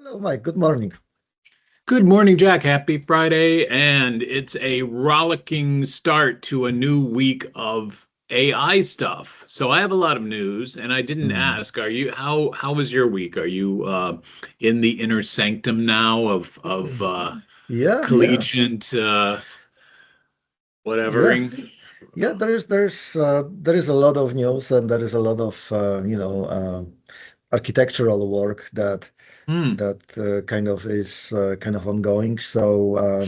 Hello, Mike. Good morning. Good morning, Jack. Happy Friday. And it's a rollicking start to a new week of AI stuff. So I have a lot of news, and I didn't Hmm. ask, are you how was your week? Are you in the inner sanctum now of Yeah, yeah, collegiate yeah, whatevering? yeah. There is a lot of news, and there is a lot of architectural work Hmm, that kind of is kind of ongoing. So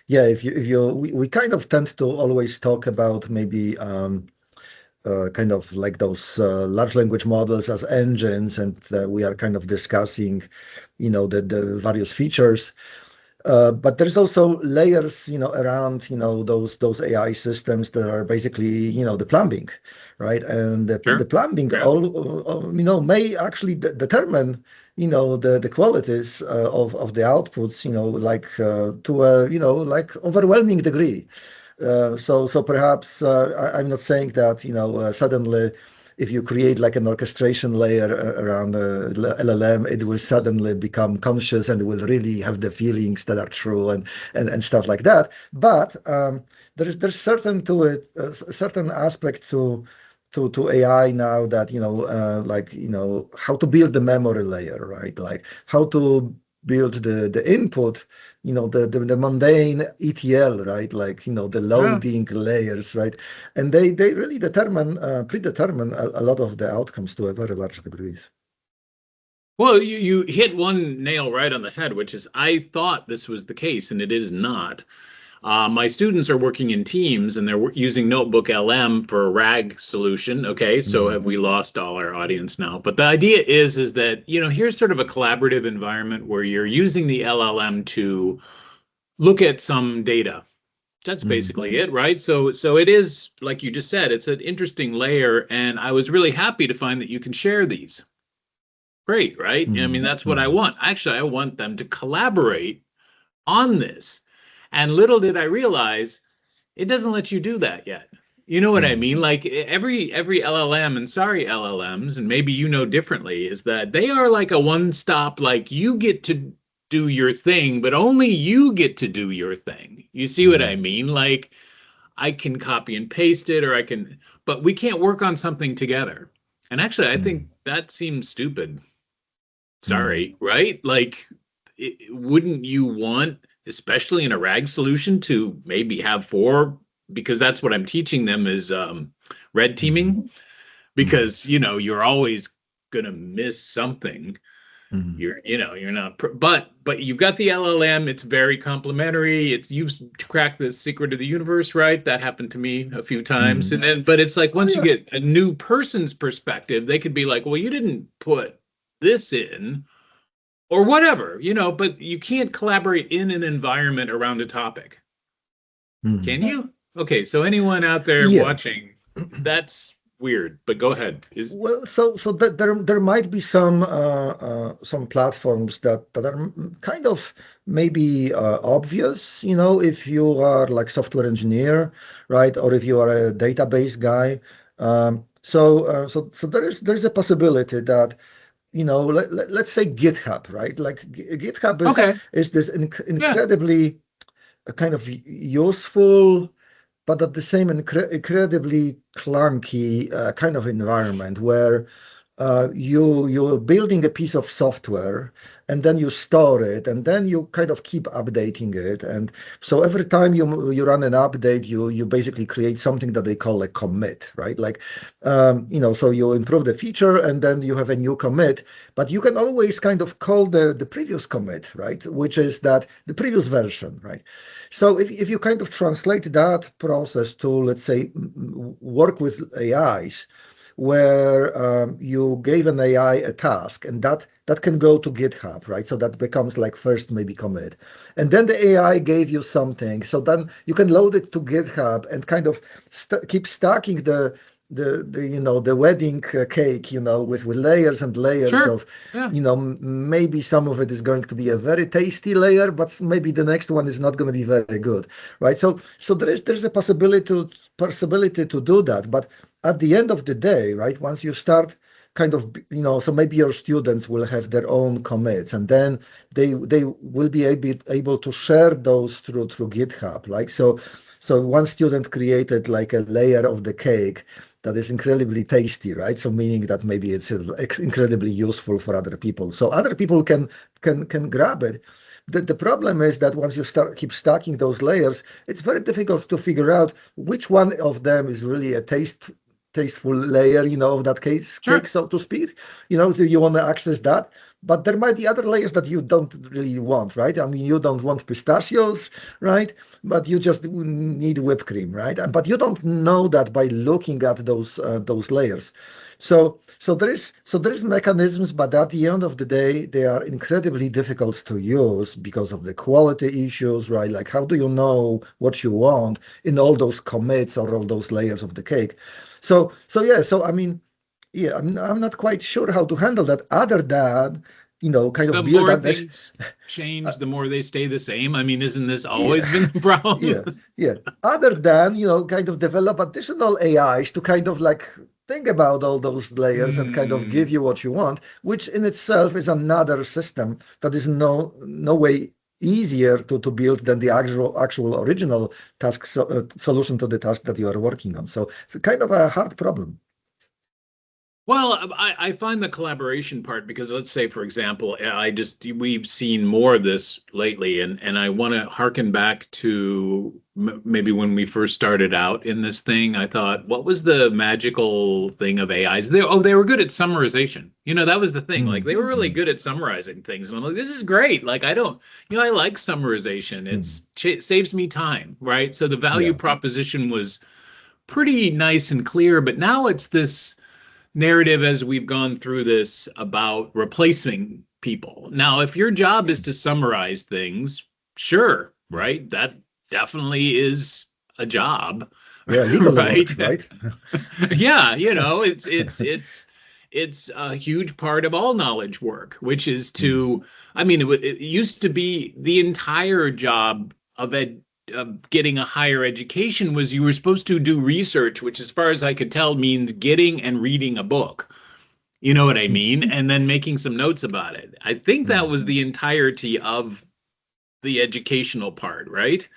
yeah, if you we kind of tend to always talk about maybe kind of like those large language models as engines, and we are kind of discussing, the various features. But there's also layers, around, those AI systems that are basically, the plumbing, right? And the sure. plumbing Yeah. may actually determine, the qualities of the outputs, like to a, like overwhelming degree. So perhaps I'm not saying that suddenly if you create like an orchestration layer around a LLM, it will suddenly become conscious and will really have the feelings that are true and stuff like that. But there's certain to it, a certain aspect to AI now that like how to build the memory layer, right? Like how to build the input, the mundane ETL, right? Like the Yeah. loading layers, right? And they really predetermine a lot of the outcomes to a very large degree. Well, you hit one nail right on the head, which is I thought this was the case, and it is not. My students are working in teams and they're using Notebook LM for a RAG solution. Okay, so Mm, have we lost all our audience now? But the idea is that, here's sort of a collaborative environment where you're using the LLM to look at some data. That's mm, basically it, right? So it is like you just said, it's an interesting layer, and I was really happy to find that you can share these. Great, right? I mean, mm, that's what I mm, want. Actually, I want them to collaborate on this. And little did I realize it doesn't let you do that yet. You know what I mm, mean? Like every LLM, and sorry LLMs, and maybe you know differently, is that they are like a one stop, like you get to do your thing, but only you get to do your thing. You see what I mm, mean? Like I can copy and paste it, or I can, but we can't work on something together. And actually, I think mm, that seems stupid. mm, Sorry, right? Like, wouldn't you want, especially in a RAG solution, to maybe have four? Because that's what I'm teaching them is red mm, teaming. mm, Because you're always gonna miss something. mm, You're not. But you've got the LLM. It's very complementary. It's you've cracked the secret of the universe, right? That happened to me a few times. mm. And then, but it's like Oh once you yeah. get a new person's perspective, they could be like, well, you didn't put this in or whatever, but you can't collaborate in an environment around a topic, Mm. can you? Okay, so anyone out there Yeah. watching, that's weird, but go ahead. Is Well, so that there might be some platforms that are kind of maybe obvious, if you are like software engineer, right, or if you are a database guy. So there's a possibility that let's say GitHub, right? Like GitHub okay. is this Yeah. incredibly kind of useful but at the same incredibly clunky kind of environment where you're building a piece of software and then you store it and then you kind of keep updating it, and so every time you run an update you basically create something that they call a commit, right? Like so you improve the feature and then you have a new commit, but you can always kind of call the previous commit, right, which is that the previous version, right? So if you kind of translate that process to, let's say, work with AIs, where you gave an AI a task, and that can go to GitHub, right? So that becomes like first maybe commit, and then the AI gave you something, so then you can load it to GitHub and kind of keep stacking the wedding cake, with layers and layers Sure. of, Yeah. maybe some of it is going to be a very tasty layer, but maybe the next one is not going to be very good, right? So there's a possibility to do that, but at the end of the day, right, once you start kind of, so maybe your students will have their own commits, and then they will be able to share those through GitHub. Like so one student created like a layer of the cake that is incredibly tasty, right? So meaning that maybe it's incredibly useful for other people. So other people can grab it. The problem is that once you keep stacking those layers, it's very difficult to figure out which one of them is really a tasteful layer, of that cake, so to speak. So you want to access that. But there might be other layers that you don't really want, right? I mean, you don't want pistachios, right? But you just need whipped cream, right? But you don't know that by looking at those layers. So there is mechanisms, but at the end of the day, they are incredibly difficult to use because of the quality issues, right? Like, how do you know what you want in all those commits or all those layers of the cake? So I mean, yeah, I'm not quite sure how to handle that other than, kind of the build more on this. things change, the more they stay the same. I mean, isn't this always been the problem? Yeah. Other than, kind of develop additional AIs to kind of like think about all those layers and kind of give you what you want, which in itself is another system that is no way easier to build than the actual original task solution to the task that you are working on. So it's kind of a hard problem. Well, I find the collaboration part, because let's say, for example, we've seen more of this lately, and I want to harken back to maybe when we first started out in this thing. I thought, what was the magical thing of AIs? They were good at summarization. That was the thing. Like, they were really good at summarizing things. And I'm like, this is great. Like, I like summarization. It saves me time, right? So the value proposition was pretty nice and clear, but now it's this narrative as we've gone through this about replacing people. Now, if your job is to summarize things, sure, right? That definitely is a job. Yeah, legal right? Right? Yeah, it's a huge part of all knowledge work, which is to, I mean, it used to be the entire job of getting a higher education was you were supposed to do research, which as far as I could tell means getting and reading a book. You know what I mean? And then making some notes about it. I think that was the entirety of the educational part, right?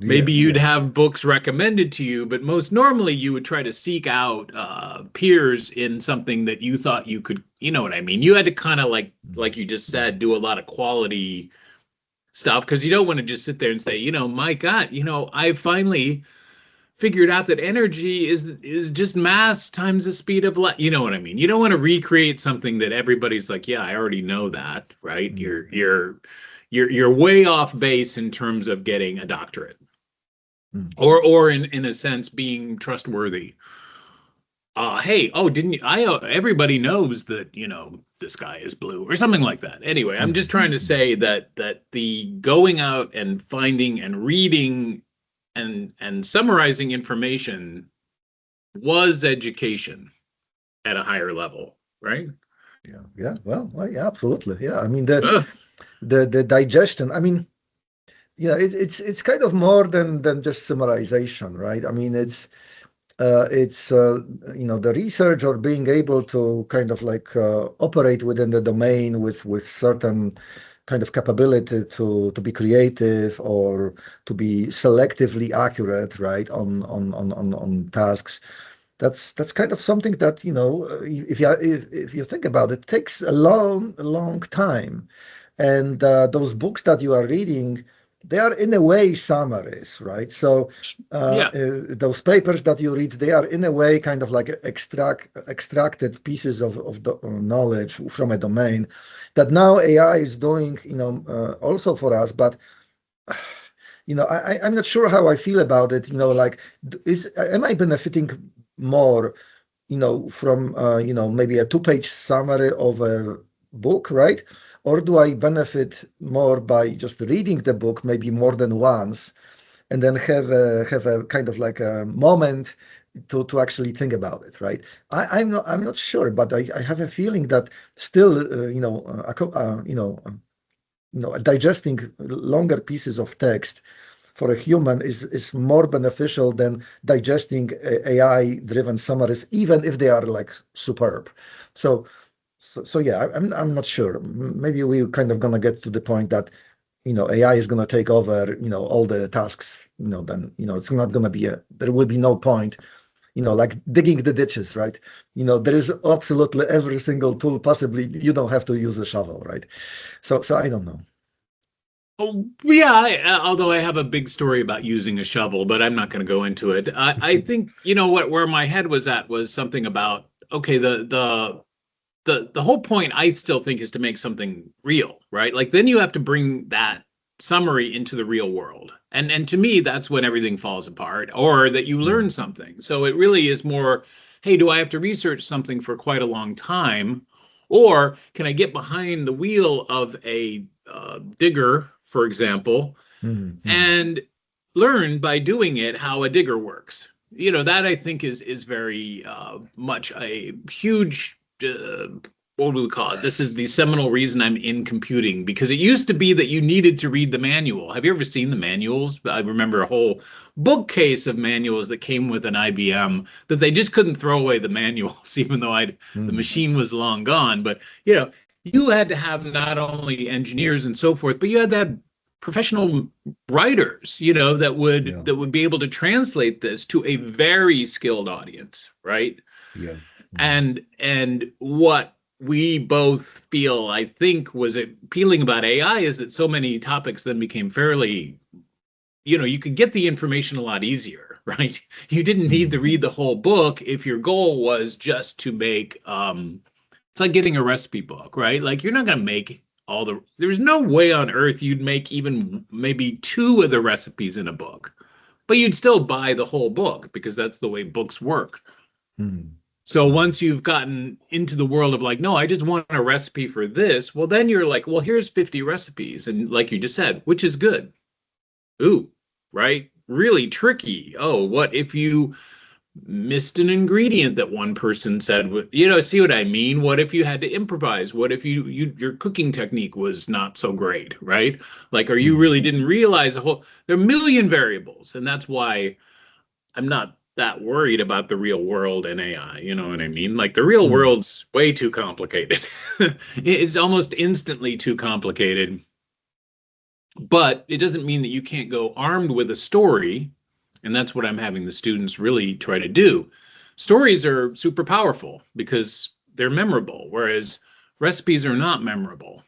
Maybe you'd have books recommended to you, but most normally you would try to seek out peers in something that you thought you could, you know what I mean? You had to kind of like you just said, do a lot of quality stuff, because you don't want to just sit there and say, my God, I finally figured out that energy is just mass times the speed of light. You know what I mean? You don't want to recreate something that everybody's like, yeah, I already know that, right? You're way off base in terms of getting a doctorate, or in a sense being trustworthy. Hey, didn't you? Everybody knows that, the sky is blue or something like that. Anyway, I'm just trying to say that the going out and finding and reading and summarizing information was education at a higher level, right? Yeah. Well, yeah, absolutely. Yeah. I mean, the digestion. I mean, it's kind of more than just summarization, right? I mean, it's the research or being able to kind of like operate within the domain with certain kind of capability to be creative or to be selectively accurate, right, on tasks. That's kind of something that, if you think about it, takes a long time. And those books that you are reading, they are in a way summaries, right? So those papers that you read, they are in a way kind of like extracted pieces of the knowledge from a domain that now AI is doing, also for us. But I'm not sure how I feel about it. Like, am I benefiting more, from maybe a 2-page summary of a book, right? Or do I benefit more by just reading the book maybe more than once, and then have a kind of like a moment to actually think about it, right? I'm not sure, but I have a feeling that still, digesting longer pieces of text for a human is more beneficial than digesting AI-driven summaries, even if they are like superb. So yeah, I'm not sure. Maybe we're kind of gonna get to the point that AI is gonna take over all the tasks. Then it's not gonna be there will be no point. Like digging the ditches, right? There is absolutely every single tool possibly. You don't have to use a shovel, right? So I don't know. Oh, yeah, although I have a big story about using a shovel, but I'm not going to go into it. I think, where my head was at was something about, okay, the whole point I still think is to make something real, right? Like then you have to bring that summary into the real world. And to me, that's when everything falls apart or that you learn Mm, something. So it really is more, hey, do I have to research something for quite a long time? Or can I get behind the wheel of a digger, for example, mm, mm. and learn by doing it how a digger works? That I think is very much a huge what do we call it? This is the seminal reason I'm in computing because it used to be that you needed to read the manual. Have you ever seen the manuals? I remember a whole bookcase of manuals that came with an IBM that they just couldn't throw away the manuals, even though the Mm, machine was long gone. But you had to have not only engineers and so forth, but you had to have professional writers, yeah, that would be able to translate this to a very skilled audience, right? yeah. Mm, And what we both feel, I think, was appealing about AI is that so many topics then became fairly, you could get the information a lot easier, right? You didn't need to mm, read the whole book if your goal was just to make it's like getting a recipe book, right? Like you're not going to make there's no way on earth you'd make even maybe two of the recipes in a book, but you'd still buy the whole book because that's the way books work. mm, So mm, once you've gotten into the world of like, no, I just want a recipe for this, well, then you're like, well, here's 50 recipes. And like you just said, which is good? Ooh, right? Really tricky. Oh, what if you missed an ingredient that one person said? See what I mean? What if you had to improvise? What if your cooking technique was not so great, right? Like, or you mm, really didn't realize there are a million variables. And that's why I'm not that worried about the real world and AI. You know what I mean? Like the real mm, world's way too complicated. It's almost instantly too complicated. But it doesn't mean that you can't go armed with a story. And that's what I'm having the students really try to do. Stories are super powerful because they're memorable, whereas recipes are not memorable.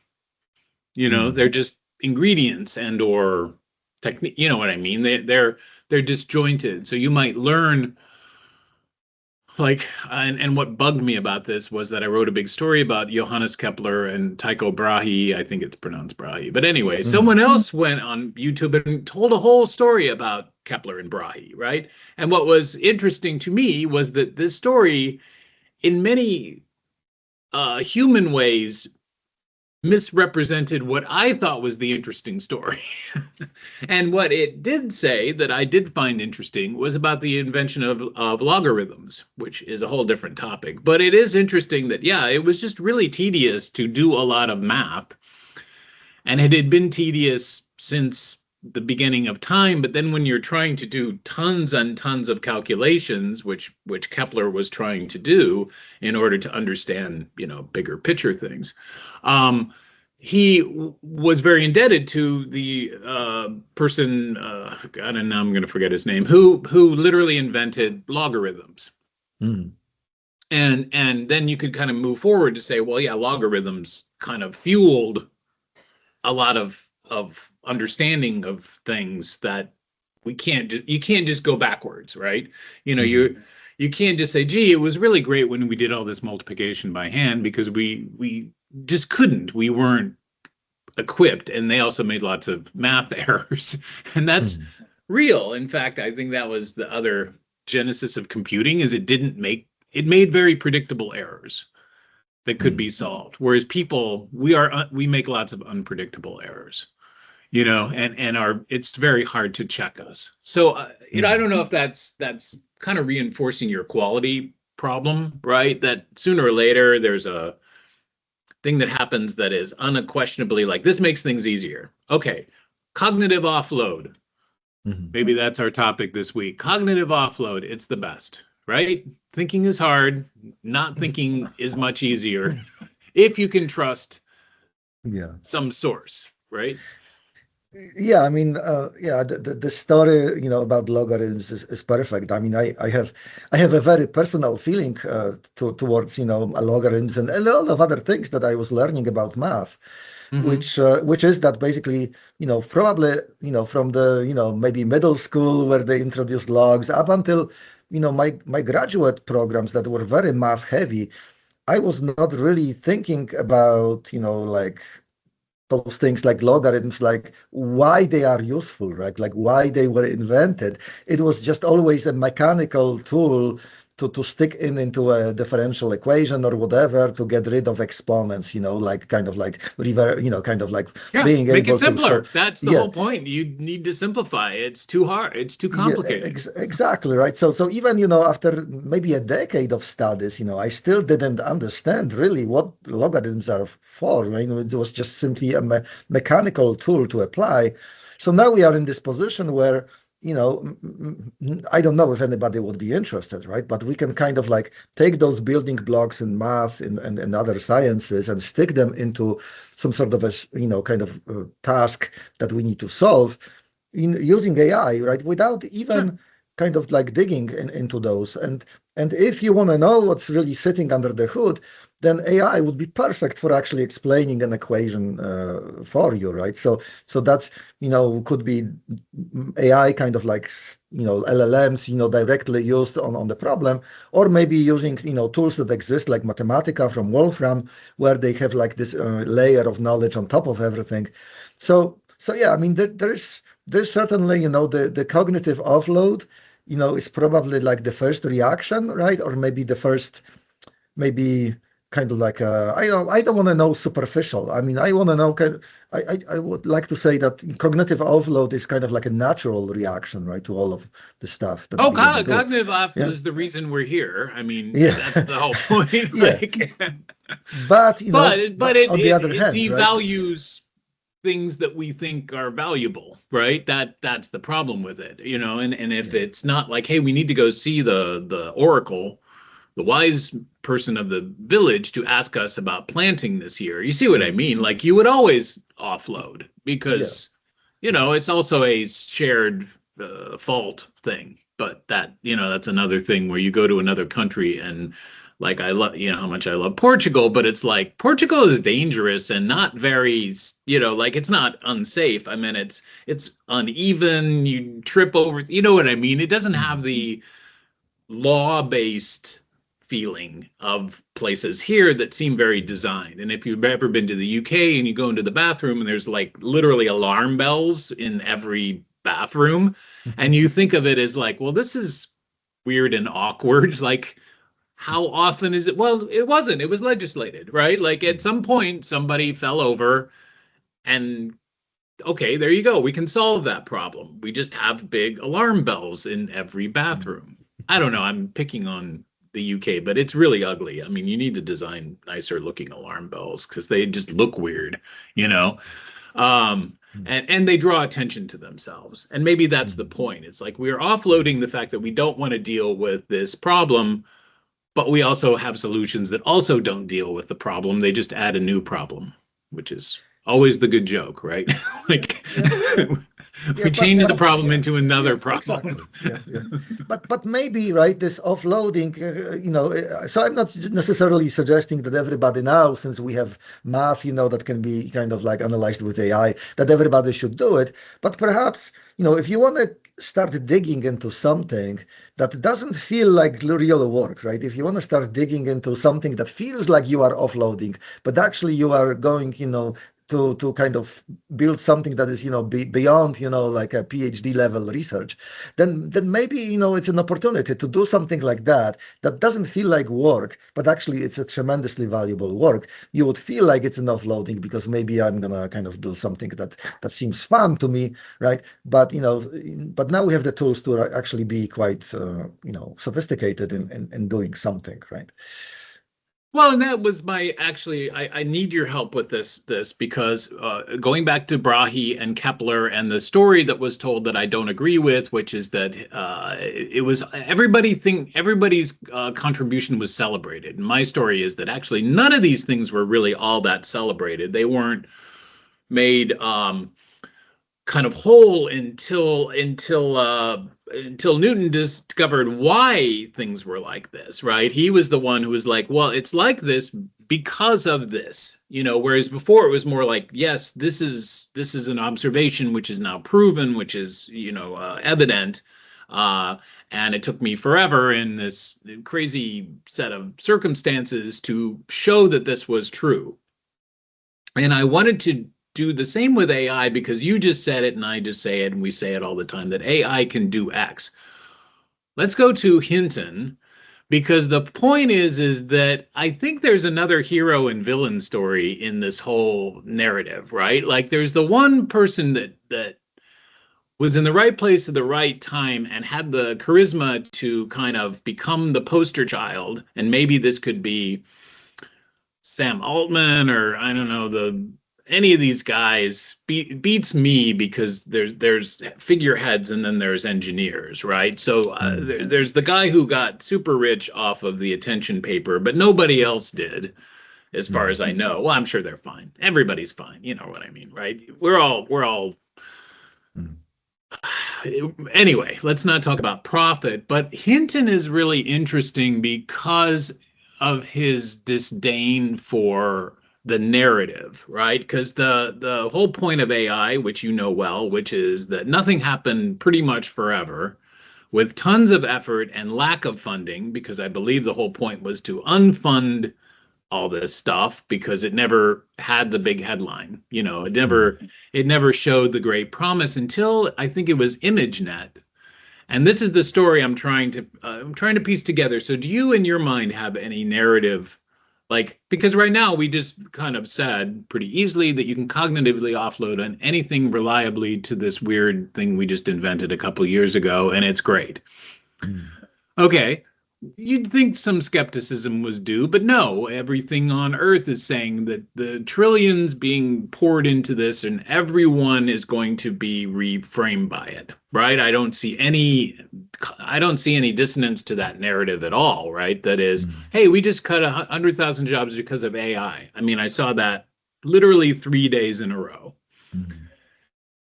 mm, They're just ingredients and or technique. You know what I mean? They're disjointed. So you might learn like and what bugged me about this was that I wrote a big story about Johannes Kepler and Tycho Brahe. I think it's pronounced Brahe. But anyway, mm, someone else went on YouTube and told a whole story about Kepler and Brahe, right? And what was interesting to me was that this story, in many human ways, misrepresented what I thought was the interesting story. And what it did say that I did find interesting was about the invention of logarithms, which is a whole different topic. But it is interesting that, yeah, it was just really tedious to do a lot of math. And it had been tedious since the beginning of time. But then when you're trying to do tons and tons of calculations, which Kepler was trying to do in order to understand, bigger picture things, he was very indebted to the person, God, and now I'm going to forget his name, who literally invented logarithms. mm, And then you could kind of move forward to say, well, yeah, logarithms kind of fueled a lot of understanding of things that you can't just go backwards, right? mm, You can't just say, gee, it was really great when we did all this multiplication by hand because we just couldn't. We weren't equipped, and they also made lots of math errors, and that's mm, real. In fact, I think that was the other genesis of computing is it made very predictable errors that could be mm, solved. Whereas people, we make lots of unpredictable errors, and it's very hard to check us. So, I mm, don't know if that's kind of reinforcing your quality problem, right? That sooner or later there's a thing that happens that is unquestionably like this makes things easier. Okay, cognitive offload. Maybe that's our topic this week. Cognitive offload. It's the best, right? Thinking is hard. Not thinking is much easier if you can trust Yeah. some source, right? Yeah, I mean, yeah, the story, about logarithms is perfect. I mean, I have a very personal feeling towards, logarithms and a lot of other things that I was learning about math, Hmm. which is that basically, probably, from the, maybe middle school where they introduced logs up until, my graduate programs that were very math heavy, I was not really thinking about, like those things like logarithms, like why they are useful, right? Like why they were invented. It was just always a mechanical tool to stick into a differential equation or whatever to get rid of exponents, like kind of like reverse, kind of like Yeah, being make it able to show. simpler. That's the Yeah, whole point. You need to simplify. It's too hard. It's too yeah, complicated. exactly, right. So even, after maybe a decade of studies, I still didn't understand really what logarithms are for. It was just simply a mechanical tool to apply. So now we are in this position where, I don't know if anybody would be interested, right? But we can kind of like take those building blocks in math and other sciences and stick them into some sort of a, kind of task that we need to solve in using AI, right? Without Sure. even kind of like digging into those. And if you want to know what's really sitting under the hood, then AI would be perfect for actually explaining an equation for you, right? So that's could be AI kind of like LLMs directly used on the problem, or maybe using tools that exist like Mathematica from Wolfram, where they have like this layer of knowledge on top of everything. So yeah, I mean there's certainly, the cognitive offload, is probably like the first reaction, right? Or maybe the first, maybe kind of like I don't want to know superficial. I mean, I want to know I would like to say that cognitive offload is kind of like a natural reaction, right, to all of the stuff that Oh, we want to do. cognitive offload Yeah, is the reason we're here. I mean, yeah, that's the whole point. yeah. Like, But but but it, on the it other it hand, right? devalues things that we think are valuable, right? That's the problem with it, and if Yeah. it's not like, hey, we need to go see the oracle, the wise person of the village to ask us about planting this year. You see what I Mm. mean? Like you would always offload Yeah. because, Yeah. it's also a shared fault thing. But that's another thing where you go to another country and like I love, how much I love Portugal, but it's like Portugal is dangerous and not very, like it's not unsafe. I mean, it's uneven. You trip over, you know what I mean? It doesn't have Mhm. the law-based feeling of places here that seem very designed. And if you've ever been to the UK and you go into the bathroom and there's like literally alarm bells in every bathroom, and you think of it as like, well, this is weird and awkward. Like, how often is it? Well, it wasn't. It was legislated, right? Like at some point, somebody fell over and okay, there you go. We can solve that problem. We just have big alarm bells in every bathroom. I don't know. I'm picking on the UK, but it's really ugly. I mean, you need to design nicer looking alarm bells because they just look weird, you know. And they draw attention to themselves. And maybe that's the Mhm. point. It's like we're offloading the fact that we don't want to deal with this problem, but we also have solutions that also don't deal with the problem. They just add a new problem, which is always the good joke, right? Like Yeah, yeah. Yeah, we change the but problem yeah, into another yeah, problem. exactly. Yeah, yeah. But maybe, right, this offloading, so I'm not necessarily suggesting that everybody now, since we have math, that can be kind of like analyzed with AI, that everybody should do it. But perhaps, if you want to start digging into something that doesn't feel like real work, right? If you want to start digging into something that feels like you are offloading, but actually you are going, to kind of build something that is beyond like a PhD level research, then maybe it's an opportunity to do something like that doesn't feel like work, but actually it's a tremendously valuable work. You would feel like it's an offloading because maybe I'm gonna kind of do something that seems fun to me, right? But now we have the tools to actually be quite sophisticated in doing something, right? Well, and that was I need your help with this because going back to Brahe and Kepler and the story that was told that I don't agree with, which is that it was everybody's contribution was celebrated. And my story is that actually none of these things were really all that celebrated. They weren't made kind of whole until Newton discovered why things were like this, right? He was the one who was like, well, it's like this because of this, whereas before it was more like, yes, this is an observation which is now proven, which is evident. And it took me forever in this crazy set of circumstances to show that this was true. And I wanted to do the same with AI because you just said it and I just say it and we say it all the time that AI can do X. Let's go to Hinton because the point is that I think there's another hero and villain story in this whole narrative, right? Like there's the one person that was in the right place at the right time and had the charisma to kind of become the poster child. And maybe this could be Sam Altman or I don't know, any of these guys beats me because there's figureheads and then there's engineers, right? So there's the guy who got super rich off of the attention paper, but nobody else did, as far as I know. Well, I'm sure they're fine. Everybody's fine. You know what I mean, right? We're all. Anyway, let's not talk about profit, but Hinton is really interesting because of his disdain for the narrative, right? Because the whole point of AI, which you know well, which is that nothing happened pretty much forever, with tons of effort and lack of funding, because I believe the whole point was to unfund all this stuff because it never had the big headline. It never showed the great promise until I think it was ImageNet. And this is the story I'm trying to piece together. So do you in your mind have any narrative? Like, because right now we just kind of said pretty easily that you can cognitively offload on anything reliably to this weird thing we just invented a couple years ago, and it's great. Okay, you'd think some skepticism was due, but no, everything on Earth is saying that the trillions being poured into this and everyone is going to be reframed by it, right? I don't see any dissonance to that narrative at all, right? That is, hey, we just cut 100,000 jobs because of AI. I mean, I saw that literally 3 days in a row.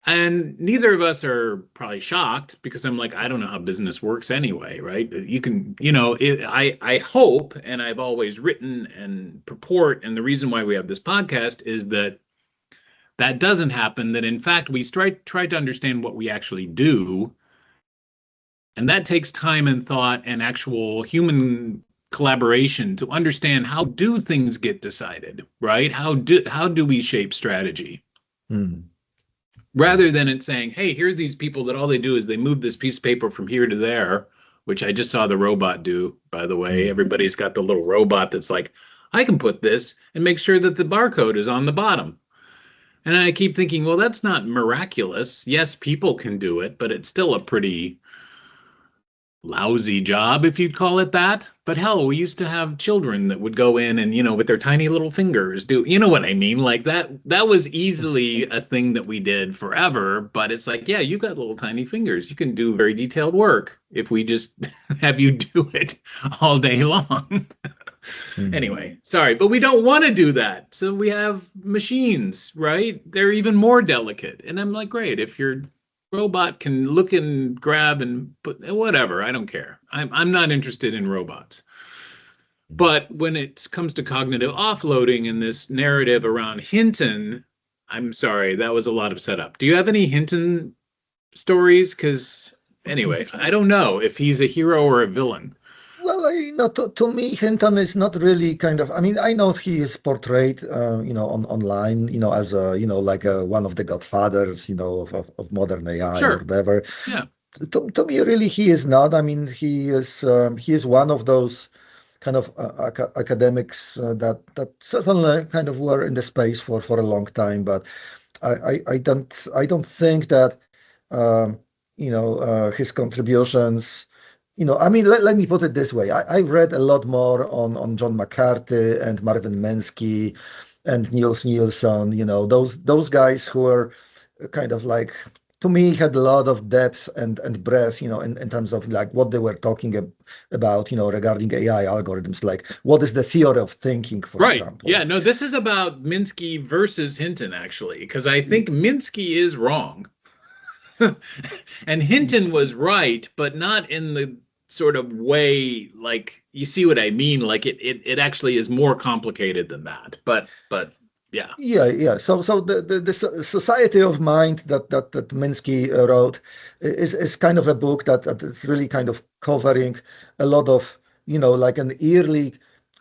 And neither of us are probably shocked because I'm like, I don't know how business works anyway, right? You can, I hope, and I've always written and purport, and the reason why we have this podcast is that doesn't happen, that in fact we try to understand what we actually do. And that takes time and thought and actual human collaboration to understand how do things get decided, right? How do we shape strategy? Rather than it saying, hey, here are these people that all they do is they move this piece of paper from here to there, which I just saw the robot do, by the way. Everybody's got the little robot that's like, I can put this and make sure that the barcode is on the bottom. And I keep thinking, well, that's not miraculous. Yes, people can do it, but it's still a pretty lousy job, if you'd call it that. But hell, we used to have children that would go in and, with their tiny little fingers do, you know what I mean? Like that was easily a thing that we did forever. But it's like, yeah, you got little tiny fingers. You can do very detailed work if we just have you do it all day long. Anyway, sorry, but we don't want to do that. So we have machines, right? They're even more delicate. And I'm like, great, if your robot can look and grab and put whatever, I don't care. I'm not interested in robots. But when it comes to cognitive offloading and this narrative around Hinton, I'm sorry, that was a lot of setup. Do you have any Hinton stories? Because anyway, I don't know if he's a hero or a villain. Well, to me, Hinton is not really kind of. I mean, I know he is portrayed, online, as like one of the godfathers, of modern AI or whatever. Yeah. To me, really, he is not. I mean, he is one of those kind of academics that certainly kind of were in the space for a long time, but I don't think that his contributions I mean, let me put it this way. I read a lot more on John McCarthy and Marvin Minsky and Niels Nielsen, those guys who are kind of like, to me, had a lot of depth and breadth, in terms of like what they were talking about, regarding AI algorithms, like what is the theory of thinking, for Right. example. Yeah, no, this is about Minsky versus Hinton, actually, because I think Minsky is wrong. And Hinton was right, but not in the sort of way, like, you see what I mean? Like it actually is more complicated than that. But yeah. Yeah. So the Society of Mind that Minsky wrote is kind of a book that is really kind of covering a lot of, like an early.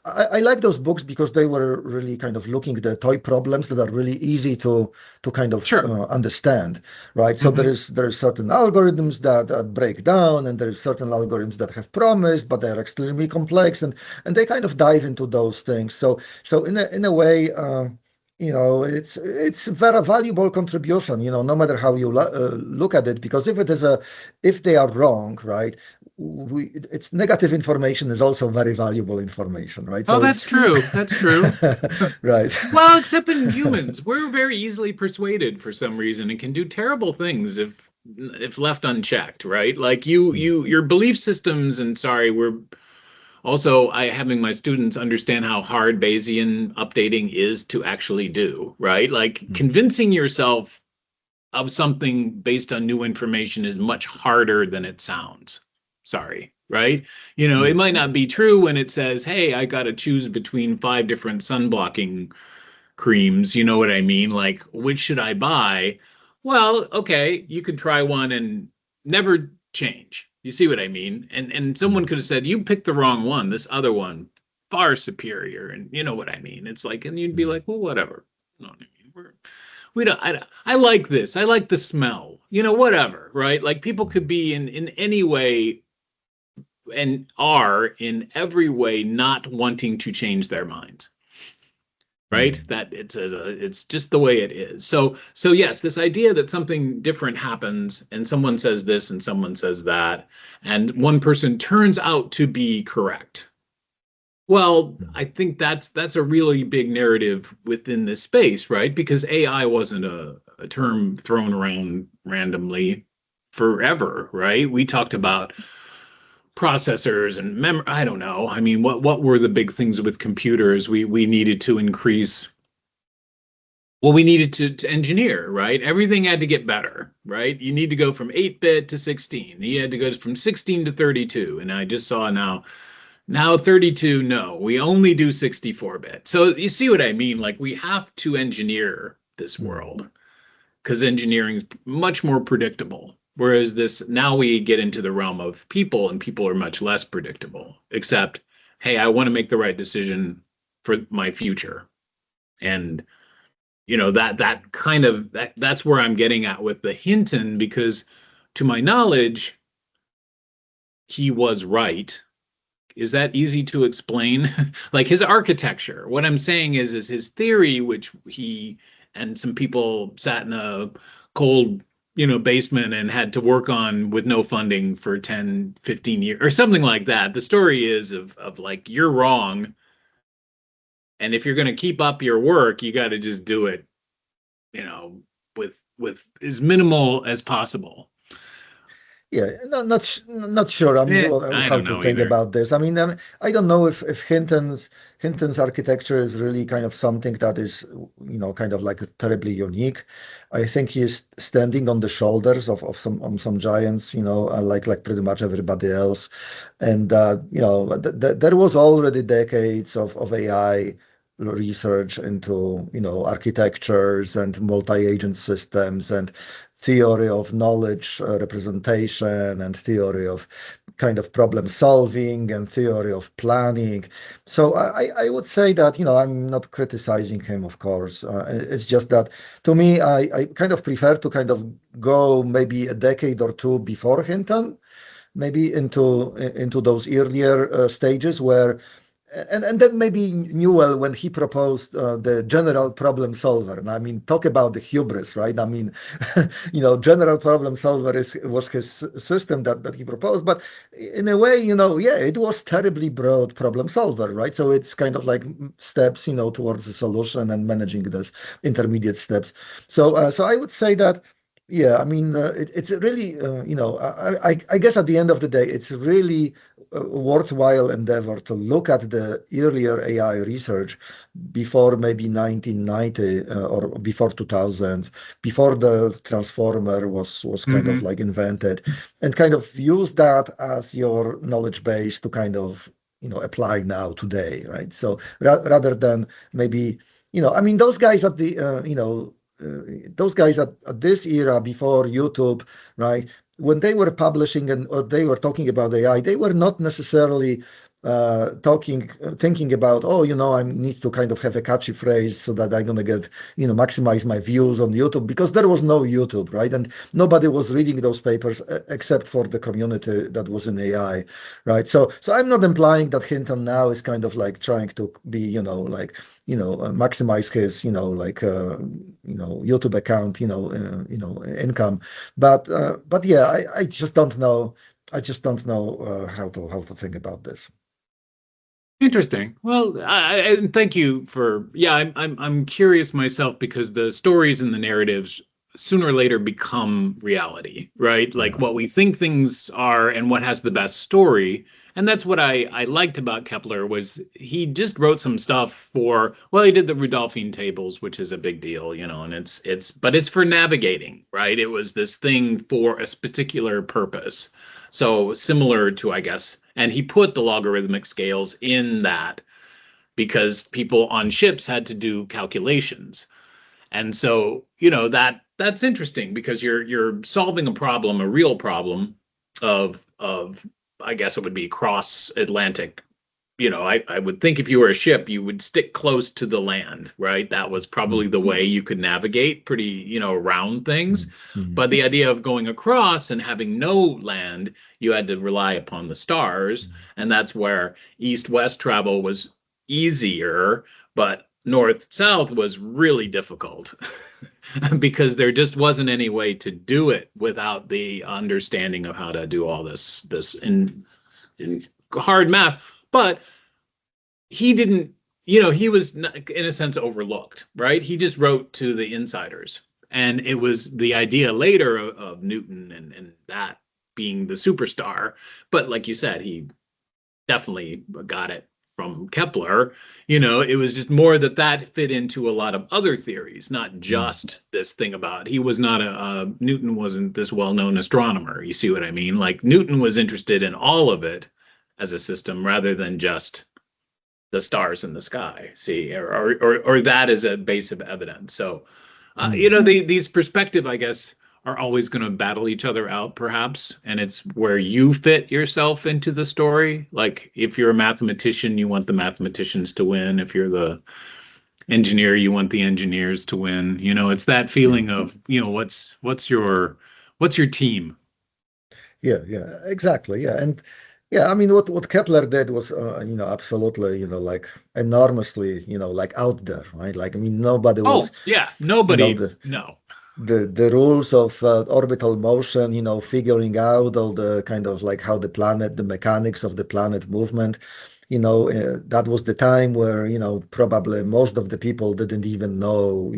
I like those books because they were really kind of looking at the toy problems that are really easy to kind of Sure. understand, right? So Hmm. there is certain algorithms that break down, and there is certain algorithms that have promise, but they're extremely complex, and they kind of dive into those things. So in a way. It's a very valuable contribution, no matter how you look at it, because if they are wrong, right, it's negative information is also very valuable information, right? Oh, So that's it's true. That's true. right. Well, except in humans, we're very easily persuaded for some reason and can do terrible things if left unchecked, right? Like your belief systems, and sorry, we're also I having my students understand how hard Bayesian updating is to actually do, right? Like convincing yourself of something based on new information is much harder than it sounds. Sorry, right? It might not be true when it says, "Hey, I got to choose between five different sun blocking creams." You know what I mean? Like, which should I buy? Well, okay, you could try one and never change. You see what I mean? And someone could have said, "You picked the wrong one. This other one far superior." And you know what I mean? It's like, and you'd be like, "Well, whatever." You know what I mean? We don't. I like this. I like the smell. Whatever, right? Like people could be in any way and are in every way not wanting to change their minds, right? That it's just the way it is. So yes, this idea that something different happens and someone says this and someone says that, and one person turns out to be correct. Well, I think that's a really big narrative within this space, right? Because AI wasn't a term thrown around randomly forever, right? We talked about processors and I don't know. I mean, what were the big things with computers? We needed to increase. Well, we needed to engineer, right? Everything had to get better, right? You need to go from 8-bit to 16. You had to go from 16 to 32. And I just saw now 32, no, we only do 64-bit. So you see what I mean? Like we have to engineer this world because engineering is much more predictable. Whereas this now we get into the realm of people, and people are much less predictable, except, hey, I want to make the right decision for my future. And that kind of that's where I'm getting at with the Hinton, because to my knowledge, he was right. Is that easy to explain? Like his architecture. What I'm saying is his theory, which he and some people sat in a cold, basement and had to work on with no funding for 10, 15 years or something like that. The story is of like you're wrong. And if you're going to keep up your work, you got to just do it, with as minimal as possible. Yeah, not sure. I mean, I how don't to know think either. about this. I mean, I don't know if Hinton's architecture is really kind of something that is, kind of like terribly unique. I think he's standing on the shoulders of some giants, like pretty much everybody else. And there was already decades of AI research into, architectures and multi-agent systems and theory of knowledge representation and theory of kind of problem solving and theory of planning. So I would say that, I'm not criticizing him, of course. It's just that to me, I kind of prefer to kind of go maybe a decade or two before Hinton, maybe into those earlier stages where and then maybe Newell when he proposed the general problem solver. And I mean, talk about the hubris, right? I mean, general problem solver was his system that he proposed, but in a way, yeah, it was terribly broad problem solver, right? So it's kind of like steps, towards the solution and managing those intermediate steps. So I would say that. Yeah, I mean, it's really, I guess at the end of the day, it's really a worthwhile endeavor to look at the earlier AI research before maybe 1990 or before 2000, before the transformer was kind of Hmm. like invented, and kind of use that as your knowledge base to kind of, apply now today, right? So rather than maybe, I mean, those guys at the, those guys at this era before YouTube, right? When they were publishing and or they were talking about AI, they were not necessarily thinking about, oh, I need to kind of have a catchy phrase so that I'm gonna get, maximize my views on YouTube because there was no YouTube, right? And nobody was reading those papers except for the community that was in AI, right? So I'm not implying that Hinton now is kind of like trying to be, maximize his, YouTube account, income. But yeah, I just don't know. I just don't know how to think about this. Interesting. Well, and thank you for, yeah, I'm curious myself because the stories and the narratives sooner or later become reality, right? Like Yeah. what we think things are and what has the best story. And that's what I liked about Kepler was he just wrote some stuff for, well, he did the Rudolphine tables, which is a big deal, and but it's for navigating, right? It was this thing for a particular purpose. So similar to, I guess, and he put the logarithmic scales in that because people on ships had to do calculations. And so, that's interesting because you're solving a problem, a real problem of I guess it would be cross Atlantic. I would think if you were a ship, you would stick close to the land, right? That was probably Mm, the way you could navigate pretty, around things. mm, mm, But the idea of going across and having no land, you had to rely upon the stars. And that's where east-west travel was easier, but north-south was really difficult because there just wasn't any way to do it without the understanding of how to do all this in hard math. But he didn't, he was in a sense overlooked, right? He just wrote to the insiders. And it was the idea later of Newton and that being the superstar. But like you said, he definitely got it from Kepler. It was just more that fit into a lot of other theories, not mm. just this thing about he was not Newton wasn't this well-known astronomer. You see what I mean? Like Newton was interested in all of it as a system rather than just the stars in the sky, see, or that is a base of evidence. So, Mm. these perspective, I guess, are always going to battle each other out, perhaps, and it's where you fit yourself into the story. Like, if you're a mathematician, you want the mathematicians to win. If you're the engineer, you want the engineers to win. It's that Yeah. feeling of, what's your team? Yeah, exactly. Yeah, and yeah, I mean, what Kepler did was, absolutely, like enormously, like out there, right? Like, I mean, nobody was, Oh, yeah, you know, nobody, the no. the rules of orbital motion, figuring out all the kind of like how the mechanics of the planet movement, that was the time where, probably most of the people didn't even know,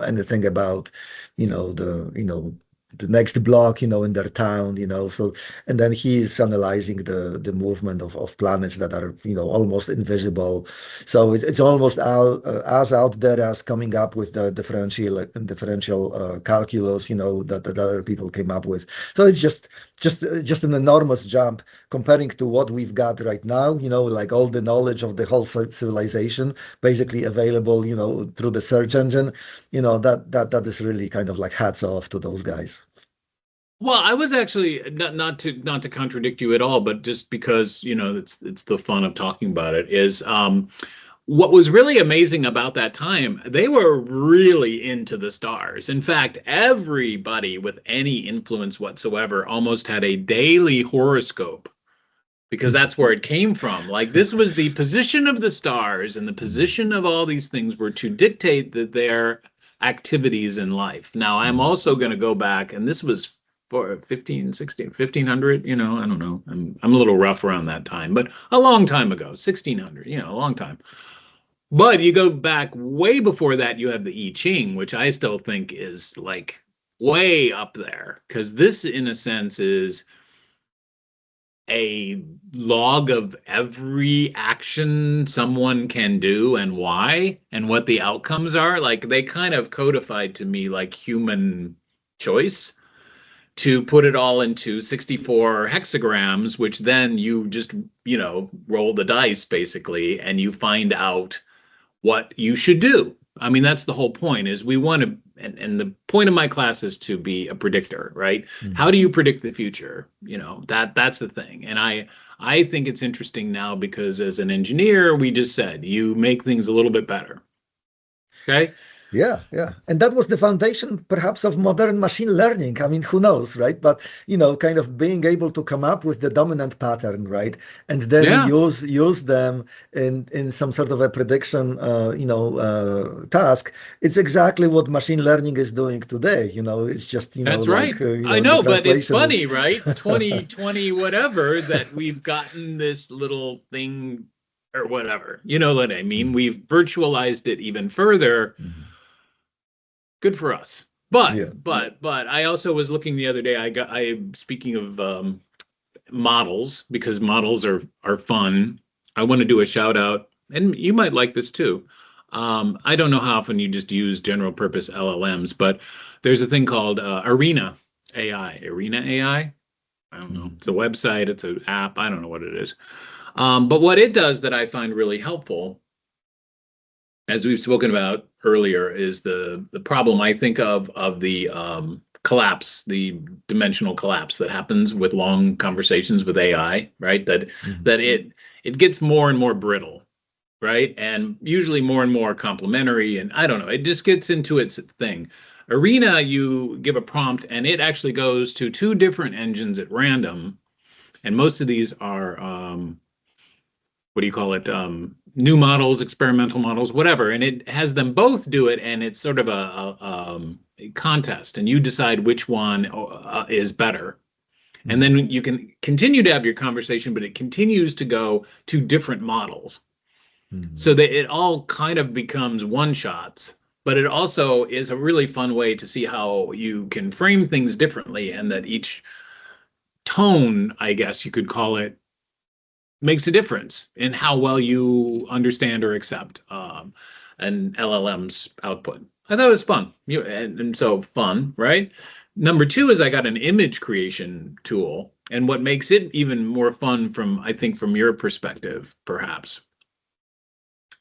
anything about, the next block, in their town, so, and then he's analyzing the movement of planets that are, almost invisible. So it's almost as out there as coming up with the differential calculus, that other people came up with. So it's just an enormous jump comparing to what we've got right now. Like all the knowledge of the whole civilization basically available, through the search engine. That is really kind of like hats off to those guys. Well, I was actually not to contradict you at all, but just because it's the fun of talking about it is what was really amazing about that time. They were really into the stars. In fact, everybody with any influence whatsoever almost had a daily horoscope because that's where it came from. Like this was the position of the stars and the position of all these things were to dictate that their activities in life. Now I'm also going to go back, and this was for 15, 16, 1500, I don't know. I'm a little rough around that time, but a long time ago, 1600, a long time. But you go back way before that, you have the I Ching, which I still think is like way up there, because this, in a sense, is a log of every action someone can do and why and what the outcomes are. Like they kind of codified to me like human choice to put it all into 64 hexagrams, which then you just, roll the dice basically, and you find out what you should do. I mean, that's the whole point is we want to, and the point of my class is to be a predictor, right? How do you predict the future? That's the thing. And I think it's interesting now because as an engineer, we just said, you make things a little bit better. Okay. Yeah. And that was the foundation, perhaps, of modern machine learning. I mean, who knows, right? But, kind of being able to come up with the dominant pattern, right? And then use them in some sort of a prediction, task. It's exactly what machine learning is doing today. It's just, That's right. I know, but it's funny, right? 2020, whatever, that we've gotten this little thing or whatever. You know what I mean? We've virtualized it even further. Good for us. But I also was looking the other day. Speaking of models, because models are fun. I want to do a shout out, and you might like this too. I don't know how often you just use general purpose LLMs, but there's a thing called Arena AI. Arena AI. I don't know. It's a website. It's an app. I don't know what it is. But what it does that I find really helpful, as we've spoken about earlier, is the problem I think of the collapse, the dimensional collapse that happens with long conversations with AI, right? That it gets more and more brittle, right? And usually more and more complementary, and I don't know, it just gets into its thing. Arena, you give a prompt, and it actually goes to two different engines at random, and most of these are what do you call it? New models, experimental models, whatever. And it has them both do it, and it's sort of a contest, and you decide which one is better. And then you can continue to have your conversation, but it continues to go to different models. So that it all kind of becomes one shots, but it also is a really fun way to see how you can frame things differently, and that each tone, I guess you could call it, makes a difference in how well you understand or accept an LLM's output. I thought it was fun. And so fun, right? Number two is I got an image creation tool. And what makes it even more fun I think from your perspective, perhaps,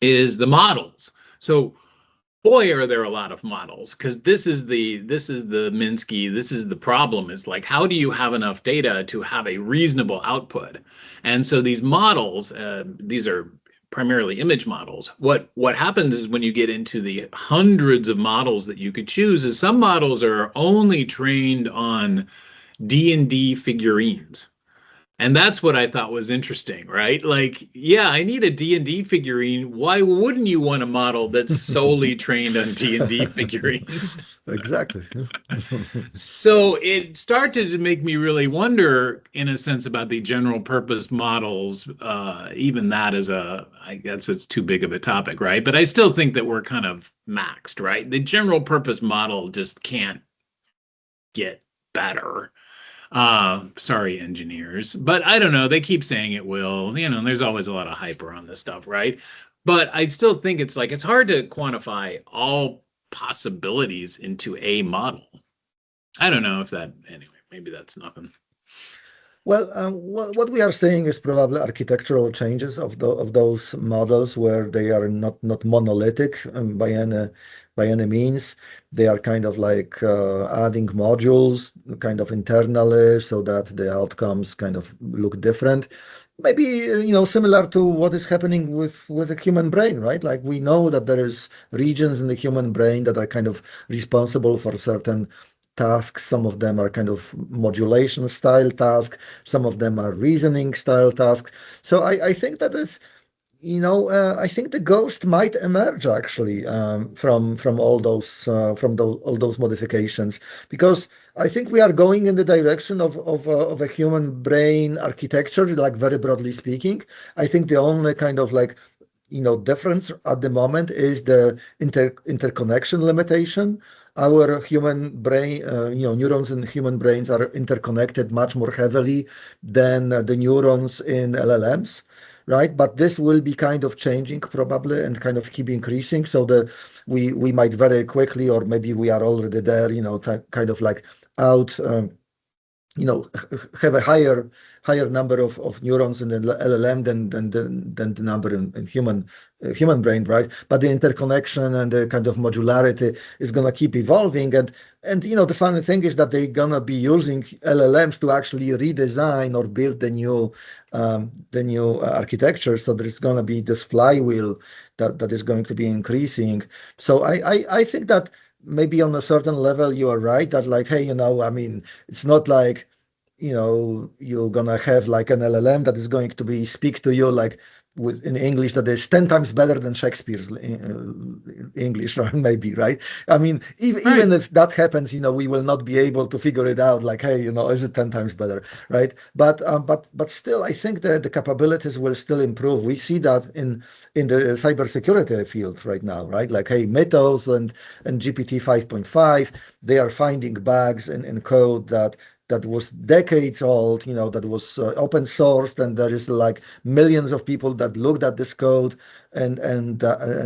is the models. So boy, are there a lot of models, because this is the Minsky, this is the problem. Is like, how do you have enough data to have a reasonable output? And so these models, these are primarily image models. What happens is when you get into the hundreds of models that you could choose, is some models are only trained on D&D figurines. And that's what I thought was interesting, right? Like, yeah, I need a D&D figurine. Why wouldn't you want a model that's solely trained on D&D figurines? Exactly. So it started to make me really wonder, in a sense, about the general purpose models. Even that is I guess it's too big of a topic, right? But I still think that we're kind of maxed, right? The general purpose model just can't get better. Sorry, engineers, but I don't know. They keep saying it will. There's always a lot of hype around this stuff, right? But I still think it's hard to quantify all possibilities into a model. I don't know if that, anyway, maybe that's nothing. Well, what we are seeing is probably architectural changes of those models, where they are not monolithic by any means. They are kind of like adding modules kind of internally, so that the outcomes kind of look different. Maybe similar to what is happening with the human brain, right? Like, we know that there is regions in the human brain that are kind of responsible for certain tasks. Some of them are kind of modulation style tasks. Some of them are reasoning style tasks. So I think that is, I think the ghost might emerge actually from all those modifications, because I think we are going in the direction of a human brain architecture, like very broadly speaking. I think the only kind of like difference at the moment is the interconnection limitation. Our human brain, neurons in human brains are interconnected much more heavily than the neurons in LLMs, right? But this will be kind of changing probably and kind of keep increasing. So we might very quickly, or maybe we are already there, kind of like out. Have a higher number of neurons in the LLM than the number in human brain, right? But the interconnection and the kind of modularity is gonna keep evolving, and the funny thing is that they're gonna be using LLMs to actually redesign or build the new architecture. So there's gonna be this flywheel that is going to be increasing. So I think that maybe on a certain level you are right that like, hey, I mean, it's not like you're gonna have like an LLM that is going to be speak to you like in English that is 10 times better than Shakespeare's English, or maybe, right? I mean, even if that happens, we will not be able to figure it out like, hey, is it 10 times better, right? But still, I think that the capabilities will still improve. We see that in the cybersecurity field right now, right? Like, hey, Mythos and GPT 5.5, they are finding bugs in code that was decades old, that was open sourced, and there is like millions of people that looked at this code and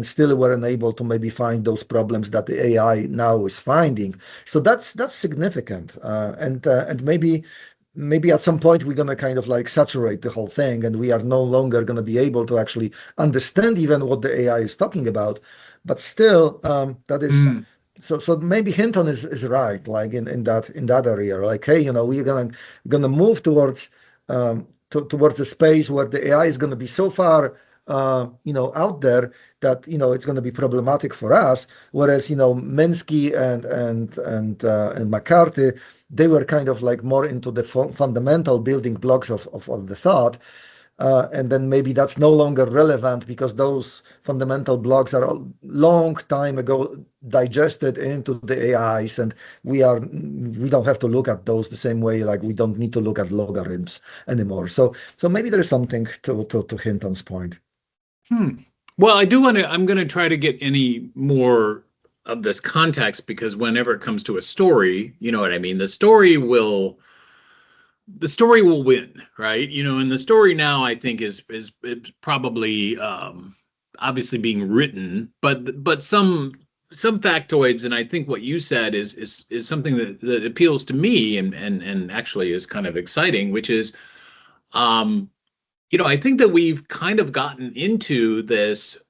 still weren't able to maybe find those problems that the AI now is finding. So that's significant, and maybe at some point we're gonna kind of like saturate the whole thing, and we are no longer gonna be able to actually understand even what the AI is talking about. But still, that is. So maybe Hinton is right, like in that area. Like, hey, we're gonna move towards towards a space where the AI is gonna be so far out there that it's gonna be problematic for us. Whereas Minsky and McCarthy, they were kind of like more into the fundamental building blocks of the thought. And then maybe that's no longer relevant because those fundamental blocks are a long time ago digested into the AIs, and we don't have to look at those the same way. Like we don't need to look at logarithms anymore. So maybe there is something to Hinton's point. Well, I'm going to try to get any more of this context, because whenever it comes to a story, you know what I mean? The story will win, right? And the story now I think is probably obviously being written, but some factoids, and I think what you said is something that appeals to me and actually is kind of exciting, which is I think that we've kind of gotten into this,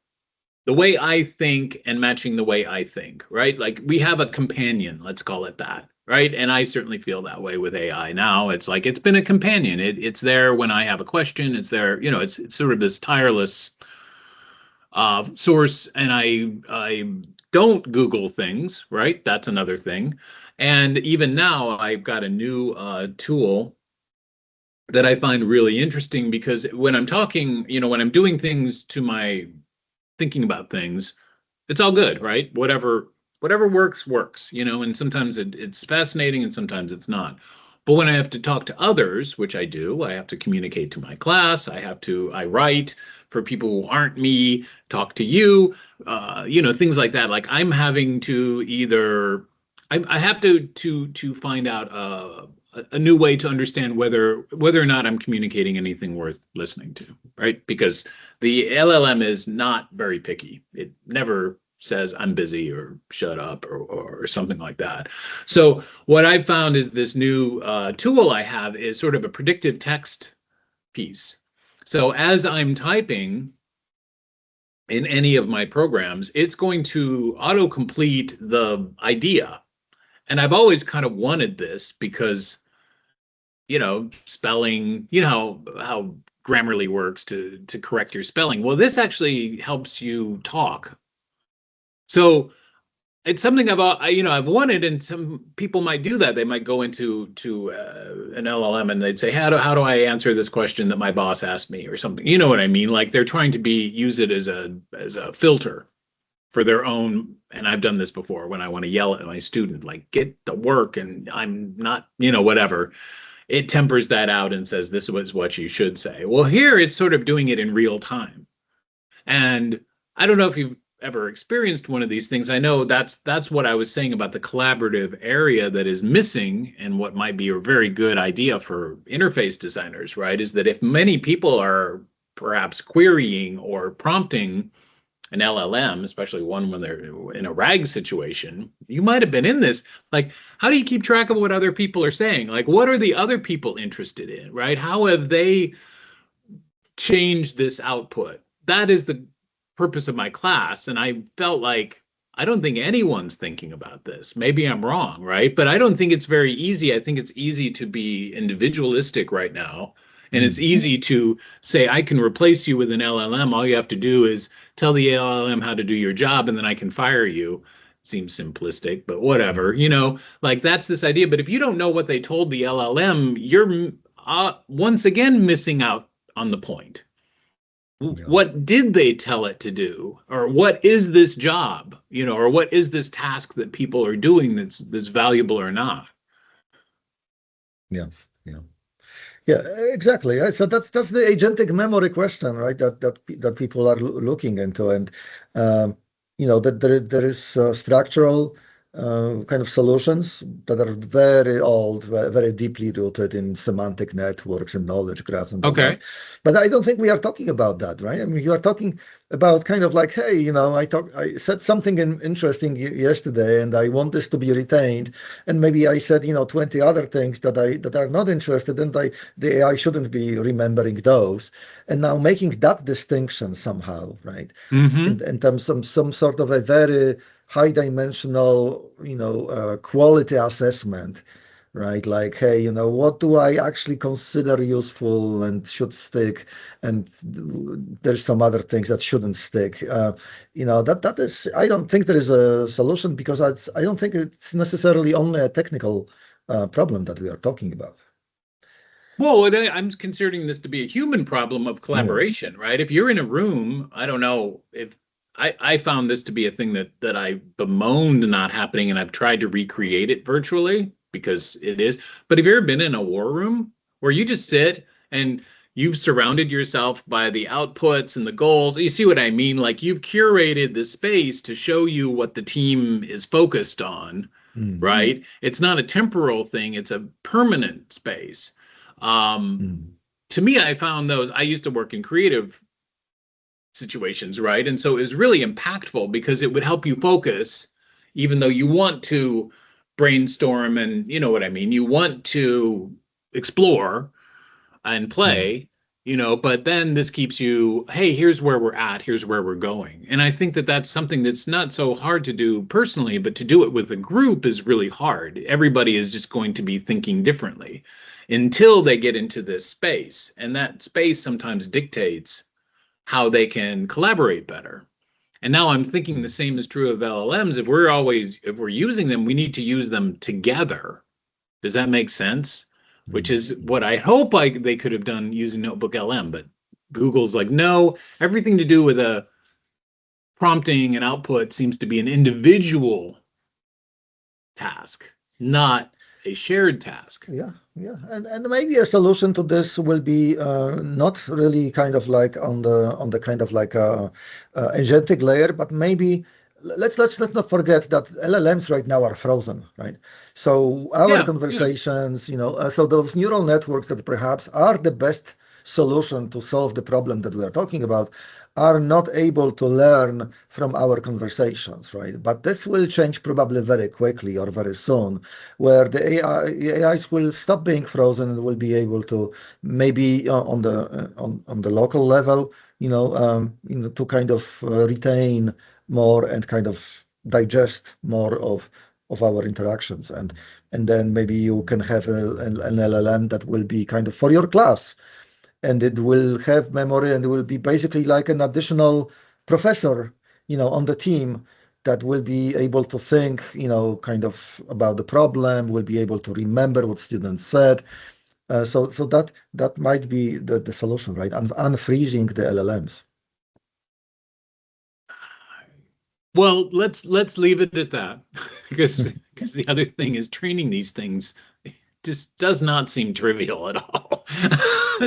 the way I think and matching the way I think, right? Like we have a companion, let's call it that. Right. And I certainly feel that way with AI now. It's like it's been a companion. It's there when I have a question. It's there, it's sort of this tireless source. And I don't Google things, right? That's another thing. And even now I've got a new tool that I find really interesting, because when I'm talking, when I'm doing things to my thinking about things, it's all good, right? Whatever works, and sometimes it's fascinating and sometimes it's not. But when I have to talk to others, which I do, I have to communicate to my class, I write for people who aren't me, talk to you, things like that. Like I'm having to I have to find out a new way to understand whether or not I'm communicating anything worth listening to, right? Because the LLM is not very picky. It never says I'm busy or shut up or something like that. So what I've found is this new tool I have is sort of a predictive text piece. So as I'm typing in any of my programs, it's going to autocomplete the idea. And I've always kind of wanted this because, spelling, how Grammarly works to correct your spelling. Well, this actually helps you talk. So it's something I've wanted, and some people might do that. They might go into an LLM and they'd say, how do I answer this question that my boss asked me or something? You know what I mean? Like they're trying to use it as a filter for their own. And I've done this before when I want to yell at my student, like get the work, and I'm not, whatever. It tempers that out and says this was what you should say. Well, here it's sort of doing it in real time. And I don't know if you've ever experienced one of these things. I know that's what I was saying about the collaborative area that is missing, and what might be a very good idea for interface designers, right? Is that if many people are perhaps querying or prompting an LLM, especially one when they're in a RAG situation, you might have been in this. Like, how do you keep track of what other people are saying? Like, what are the other people interested in, right? How have they changed this output? That is the purpose of my class. And I felt like I don't think anyone's thinking about this. Maybe I'm wrong, right? But I don't think it's very easy. I think it's easy to be individualistic right now. And it's easy to say, I can replace you with an LLM. All you have to do is tell the LLM how to do your job, and then I can fire you. Seems simplistic, but whatever, like that's this idea. But if you don't know what they told the LLM, you're once again missing out on the point. Yeah. What did they tell it to do? Or what is this job, or what is this task that people are doing that's valuable or not? Yeah, yeah. Yeah, exactly. So that's the agentic memory question, right? That people are looking into, and that there is structural kind of solutions that are very old, very deeply rooted in semantic networks and knowledge graphs and all that. But I don't think we are talking about that, right? I mean, you are talking about kind of like, hey, I said something interesting yesterday, and I want this to be retained, and maybe I said 20 other things that are not interested, and the AI shouldn't be remembering those, and now making that distinction somehow, right? In terms of some sort of a very high dimensional, quality assessment, right? Like, hey, what do I actually consider useful and should stick? And there's some other things that shouldn't stick. That is, I don't think there is a solution, because I don't think it's necessarily only a technical problem that we are talking about. Well, I'm considering this to be a human problem of collaboration, right? If you're in a room, I don't know if I found this to be a thing that I bemoaned not happening, and I've tried to recreate it virtually because it is. But have you ever been in a war room where you just sit and you've surrounded yourself by the outputs and the goals? You see what I mean? Like you've curated the space to show you what the team is focused on, right? It's not a temporal thing, it's a permanent space. To me, I found those, I used to work in creative situations, right? And so it was really impactful because it would help you focus, even though you want to brainstorm and you know what I mean, you want to explore and play, but then this keeps you, hey, here's where we're at, here's where we're going. And I think that that's something that's not so hard to do personally, but to do it with a group is really hard. Everybody is just going to be thinking differently until they get into this space, and that space sometimes dictates how they can collaborate better. And now I'm thinking the same is true of LLMs. If we're using them, we need to use them together. Does that make sense? Which is what I hope they could have done using Notebook LM, but Google's like, no, everything to do with a prompting and output seems to be an individual task, not a shared task. Yeah. And maybe a solution to this will be not really kind of like on the kind of like agentic layer, but maybe let's not forget that LLMs right now are frozen, right? So our conversations, so those neural networks that perhaps are the best solution to solve the problem that we are talking about are not able to learn from our conversations, right? But this will change probably very quickly or very soon, where the AIs will stop being frozen and will be able to maybe on the local level, to kind of retain more and kind of digest more of our interactions, and then maybe you can have an LLM that will be kind of for your class. And it will have memory, and it will be basically like an additional professor, on the team, that will be able to think, kind of about the problem, will be able to remember what students said. So that might be the solution, right? Unfreezing the LLMs. Well, let's leave it at that because the other thing is training these things just does not seem trivial at all.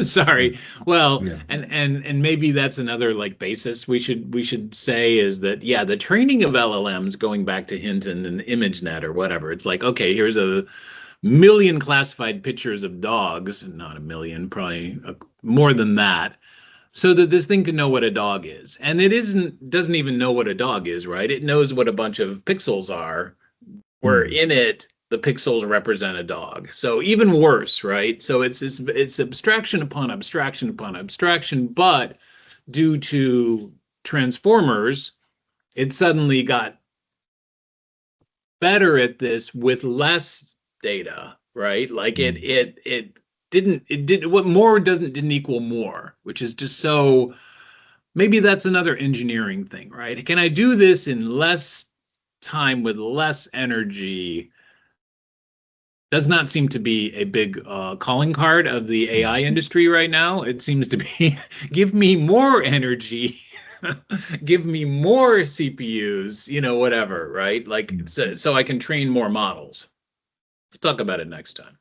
Sorry. Well, Yeah. and maybe that's another like basis we should say is that yeah, the training of LLMs going back to Hinton and ImageNet or whatever. It's like, okay, here's a million classified pictures of dogs, not a million, probably more than that, so that this thing can know what a dog is. And it doesn't even know what a dog is, right? It knows what a bunch of pixels are, where in it the pixels represent a dog. So even worse, right? So it's abstraction upon abstraction upon abstraction, but due to transformers, it suddenly got better at this with less data, right? Like it didn't what more didn't equal more, which is just so maybe that's another engineering thing, right? Can I do this in less time with less energy? Does not seem to be a big calling card of the AI industry right now. It seems to be give me more energy, give me more CPUs, whatever, right? Like so I can train more models. We'll talk about it next time.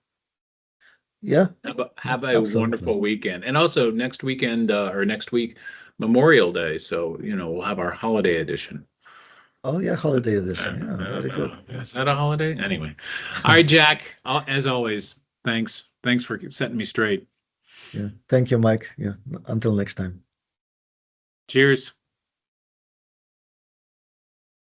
Yeah. Have a Absolutely. wonderful weekend. And also next weekend or next week, Memorial Day. So, we'll have our holiday edition. Oh yeah, holiday edition. Yeah, very good. Is that a holiday? Anyway. All right, Jack, as always, thanks. Thanks for setting me straight. Yeah. Thank you, Mike. Yeah. Until next time. Cheers.